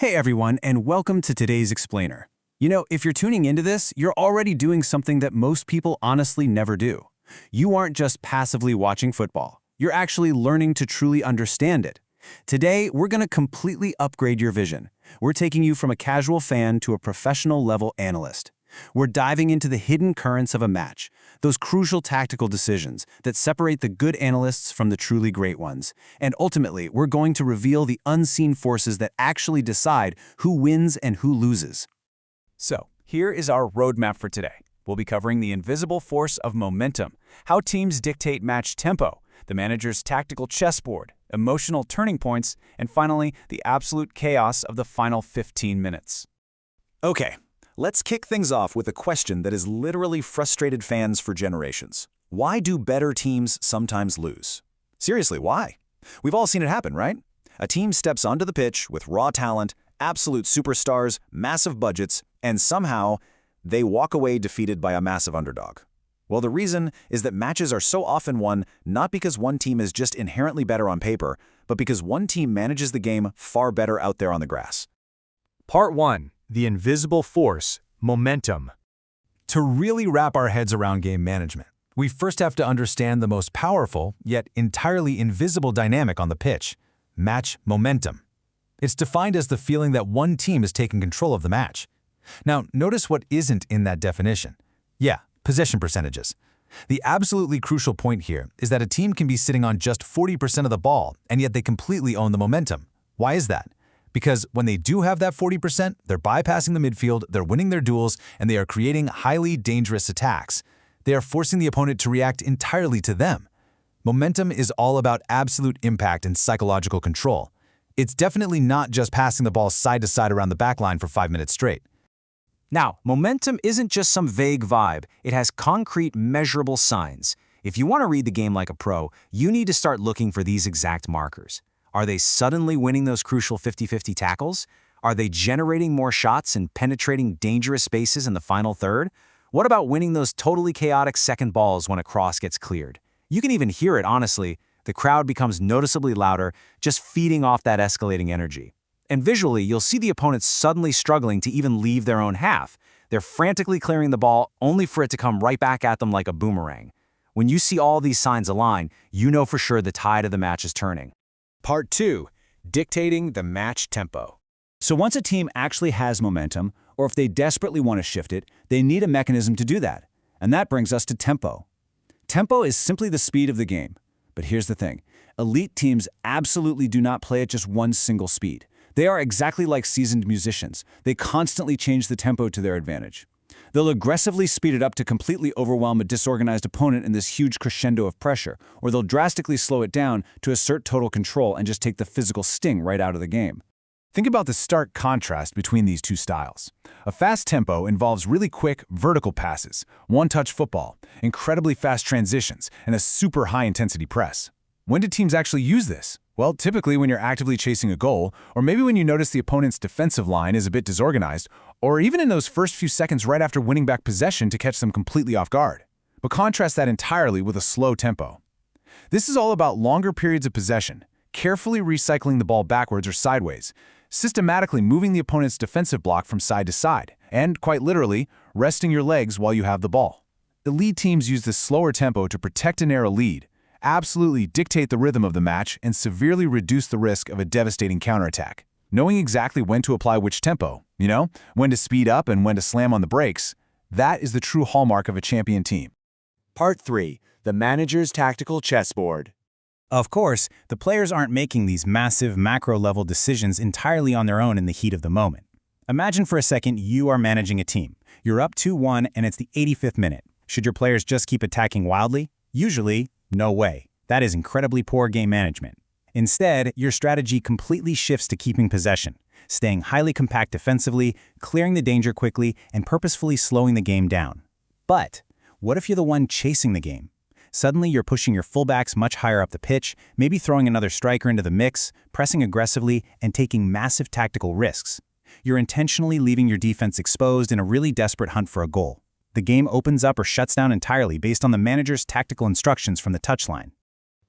Hey everyone, and welcome to today's Explainer. If you're tuning into this, you're already doing something that most people honestly never do. You aren't just passively watching football. You're actually learning to truly understand it. Today, we're going to completely upgrade your vision. We're taking you from a casual fan to a professional-level analyst. We're diving into the hidden currents of a match, those crucial tactical decisions that separate the good analysts from the truly great ones. And ultimately, we're going to reveal the unseen forces that actually decide who wins and who loses. So, here is our roadmap for today. We'll be covering the invisible force of momentum, how teams dictate match tempo, the manager's tactical chessboard, emotional turning points, and finally, the absolute chaos of the final 15 minutes. Okay, let's kick things off with a question that has literally frustrated fans for generations. Why do better teams sometimes lose? Seriously, why? We've all seen it happen, right? A team steps onto the pitch with raw talent, absolute superstars, massive budgets, and somehow they walk away defeated by a massive underdog. Well, the reason is that matches are so often won not because one team is just inherently better on paper, but because one team manages the game far better out there on the grass. Part 1. The invisible force, momentum. To really wrap our heads around game management, we first have to understand the most powerful, yet entirely invisible dynamic on the pitch, match momentum. It's defined as the feeling that one team is taking control of the match. Now, notice what isn't in that definition. Yeah, possession percentages. The absolutely crucial point here is that a team can be sitting on just 40% of the ball, and yet they completely own the momentum. Why is that? Because when they do have that 40%, they're bypassing the midfield, they're winning their duels, and they are creating highly dangerous attacks. They are forcing the opponent to react entirely to them. Momentum is all about absolute impact and psychological control. It's definitely not just passing the ball side to side around the backline for 5 minutes straight. Now, momentum isn't just some vague vibe. It has concrete, measurable signs. If you want to read the game like a pro, you need to start looking for these exact markers. Are they suddenly winning those crucial 50-50 tackles? Are they generating more shots and penetrating dangerous spaces in the final third? What about winning those totally chaotic second balls when a cross gets cleared? You can even hear it, honestly. The crowd becomes noticeably louder, just feeding off that escalating energy. And visually, you'll see the opponents suddenly struggling to even leave their own half. They're frantically clearing the ball, only for it to come right back at them like a boomerang. When you see all these signs align, you know for sure the tide of the match is turning. Part 2. Dictating the match tempo. So once a team actually has momentum, or if they desperately want to shift it, they need a mechanism to do that. And that brings us to tempo. Tempo is simply the speed of the game. But here's the thing. Elite teams absolutely do not play at just one single speed. They are exactly like seasoned musicians. They constantly change the tempo to their advantage. They'll aggressively speed it up to completely overwhelm a disorganized opponent in this huge crescendo of pressure, or they'll drastically slow it down to assert total control and just take the physical sting right out of the game. Think about the stark contrast between these two styles. A fast tempo involves really quick, vertical passes, one-touch football, incredibly fast transitions, and a super high-intensity press. When do teams actually use this? Well, typically when you're actively chasing a goal, or maybe when you notice the opponent's defensive line is a bit disorganized, or even in those first few seconds right after winning back possession to catch them completely off guard. But contrast that entirely with a slow tempo. This is all about longer periods of possession, carefully recycling the ball backwards or sideways, systematically moving the opponent's defensive block from side to side, and, quite literally, resting your legs while you have the ball. Elite teams use this slower tempo to protect a narrow lead, absolutely dictate the rhythm of the match, and severely reduce the risk of a devastating counterattack. Knowing exactly when to apply which tempo, when to speed up and when to slam on the brakes, that is the true hallmark of a champion team. Part 3. The manager's tactical chessboard. Of course, the players aren't making these massive macro-level decisions entirely on their own in the heat of the moment. Imagine for a second you are managing a team. You're up 2-1 and it's the 85th minute. Should your players just keep attacking wildly? Usually, no way. That is incredibly poor game management. Instead, your strategy completely shifts to keeping possession, staying highly compact defensively, clearing the danger quickly, and purposefully slowing the game down. But what if you're the one chasing the game? Suddenly, you're pushing your fullbacks much higher up the pitch, maybe throwing another striker into the mix, pressing aggressively, and taking massive tactical risks. You're intentionally leaving your defense exposed in a really desperate hunt for a goal. The game opens up or shuts down entirely based on the manager's tactical instructions from the touchline.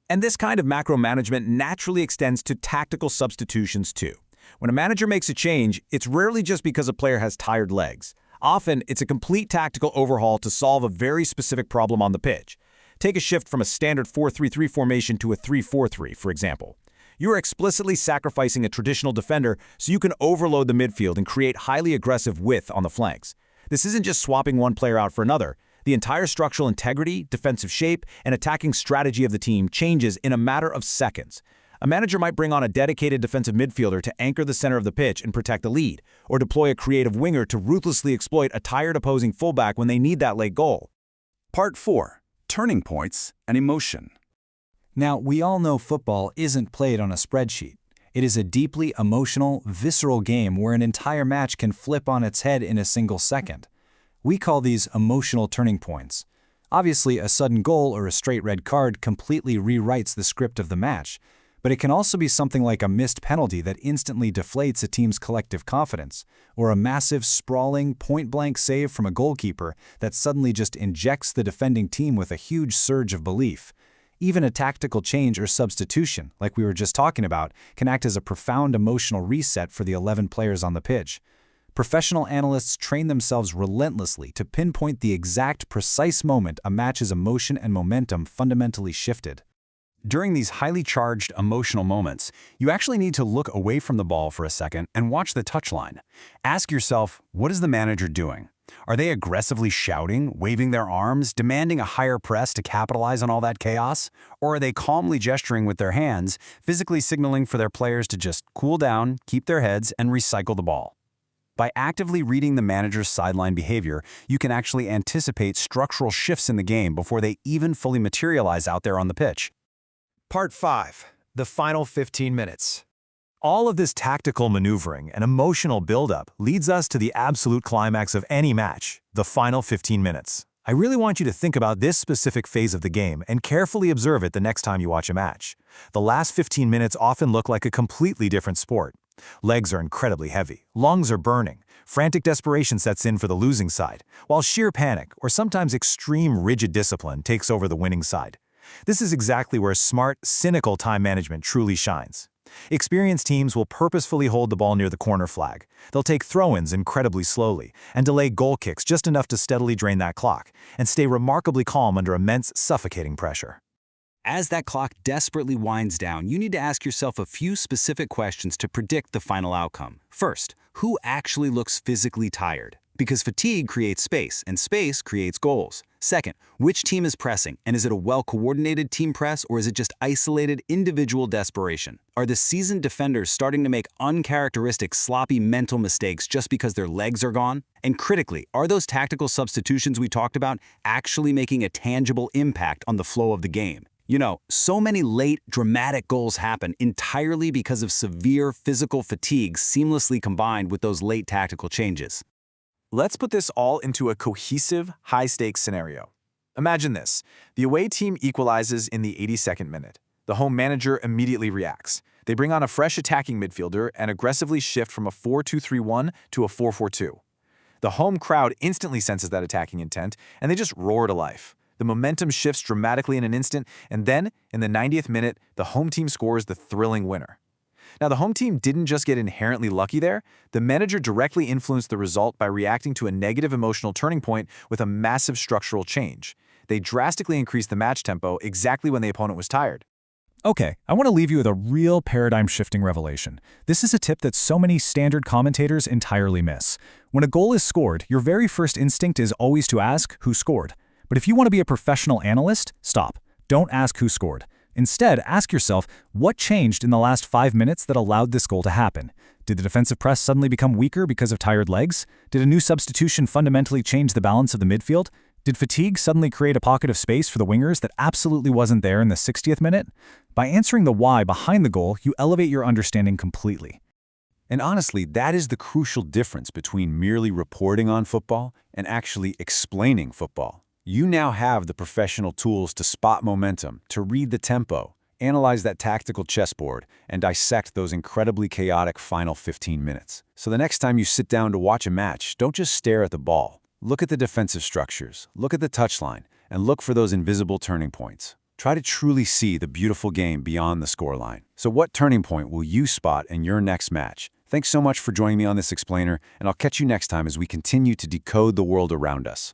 And this kind of macro management naturally extends to tactical substitutions too. When a manager makes a change, it's rarely just because a player has tired legs. Often, it's a complete tactical overhaul to solve a very specific problem on the pitch. Take a shift from a standard 4-3-3 formation to a 3-4-3, for example. You are explicitly sacrificing a traditional defender so you can overload the midfield and create highly aggressive width on the flanks. This isn't just swapping one player out for another. The entire structural integrity, defensive shape, and attacking strategy of the team changes in a matter of seconds. A manager might bring on a dedicated defensive midfielder to anchor the center of the pitch and protect the lead, or deploy a creative winger to ruthlessly exploit a tired opposing fullback when they need that late goal. Part 4. Turning points and emotion. Now, we all know football isn't played on a spreadsheet. It is a deeply emotional, visceral game where an entire match can flip on its head in a single second. We call these emotional turning points. Obviously, a sudden goal or a straight red card completely rewrites the script of the match, but it can also be something like a missed penalty that instantly deflates a team's collective confidence, or a massive, sprawling, point-blank save from a goalkeeper that suddenly just injects the defending team with a huge surge of belief. Even a tactical change or substitution, like we were just talking about, can act as a profound emotional reset for the 11 players on the pitch. Professional analysts train themselves relentlessly to pinpoint the exact, precise moment a match's emotion and momentum fundamentally shifted. During these highly charged emotional moments, you actually need to look away from the ball for a second and watch the touchline. Ask yourself, what is the manager doing? Are they aggressively shouting, waving their arms, demanding a higher press to capitalize on all that chaos? Or are they calmly gesturing with their hands, physically signaling for their players to just cool down, keep their heads, and recycle the ball? By actively reading the manager's sideline behavior, you can actually anticipate structural shifts in the game before they even fully materialize out there on the pitch. Part 5. The final 15 minutes. All of this tactical maneuvering and emotional buildup leads us to the absolute climax of any match, the final 15 minutes. I really want you to think about this specific phase of the game and carefully observe it the next time you watch a match. The last 15 minutes often look like a completely different sport. Legs are incredibly heavy, lungs are burning, frantic desperation sets in for the losing side, while sheer panic or sometimes extreme rigid discipline takes over the winning side. This is exactly where smart, cynical time management truly shines. Experienced teams will purposefully hold the ball near the corner flag. They'll take throw-ins incredibly slowly and delay goal kicks just enough to steadily drain that clock and stay remarkably calm under immense, suffocating pressure. As that clock desperately winds down, you need to ask yourself a few specific questions to predict the final outcome. First, who actually looks physically tired? Because fatigue creates space, and space creates goals. Second, which team is pressing, and is it a well-coordinated team press, or is it just isolated individual desperation? Are the seasoned defenders starting to make uncharacteristic, sloppy mental mistakes just because their legs are gone? And critically, are those tactical substitutions we talked about actually making a tangible impact on the flow of the game? You know, so many late, dramatic goals happen entirely because of severe physical fatigue seamlessly combined with those late tactical changes. Let's put this all into a cohesive, high-stakes scenario. Imagine this. The away team equalizes in the 82nd minute. The home manager immediately reacts. They bring on a fresh attacking midfielder and aggressively shift from a 4-2-3-1 to a 4-4-2. The home crowd instantly senses that attacking intent, and they just roar to life. The momentum shifts dramatically in an instant, and then, in the 90th minute, the home team scores the thrilling winner. Now, the home team didn't just get inherently lucky there. The manager directly influenced the result by reacting to a negative emotional turning point with a massive structural change. They drastically increased the match tempo exactly when the opponent was tired. Okay, I want to leave you with a real paradigm-shifting revelation. This is a tip that so many standard commentators entirely miss. When a goal is scored, your very first instinct is always to ask who scored. But if you want to be a professional analyst, stop. Don't ask who scored. Instead, ask yourself, what changed in the last 5 minutes that allowed this goal to happen? Did the defensive press suddenly become weaker because of tired legs? Did a new substitution fundamentally change the balance of the midfield? Did fatigue suddenly create a pocket of space for the wingers that absolutely wasn't there in the 60th minute? By answering the why behind the goal, you elevate your understanding completely. And honestly, that is the crucial difference between merely reporting on football and actually explaining football. You now have the professional tools to spot momentum, to read the tempo, analyze that tactical chessboard, and dissect those incredibly chaotic final 15 minutes. So the next time you sit down to watch a match, don't just stare at the ball. Look at the defensive structures, look at the touchline, and look for those invisible turning points. Try to truly see the beautiful game beyond the scoreline. So what turning point will you spot in your next match? Thanks so much for joining me on this explainer, and I'll catch you next time as we continue to decode the world around us.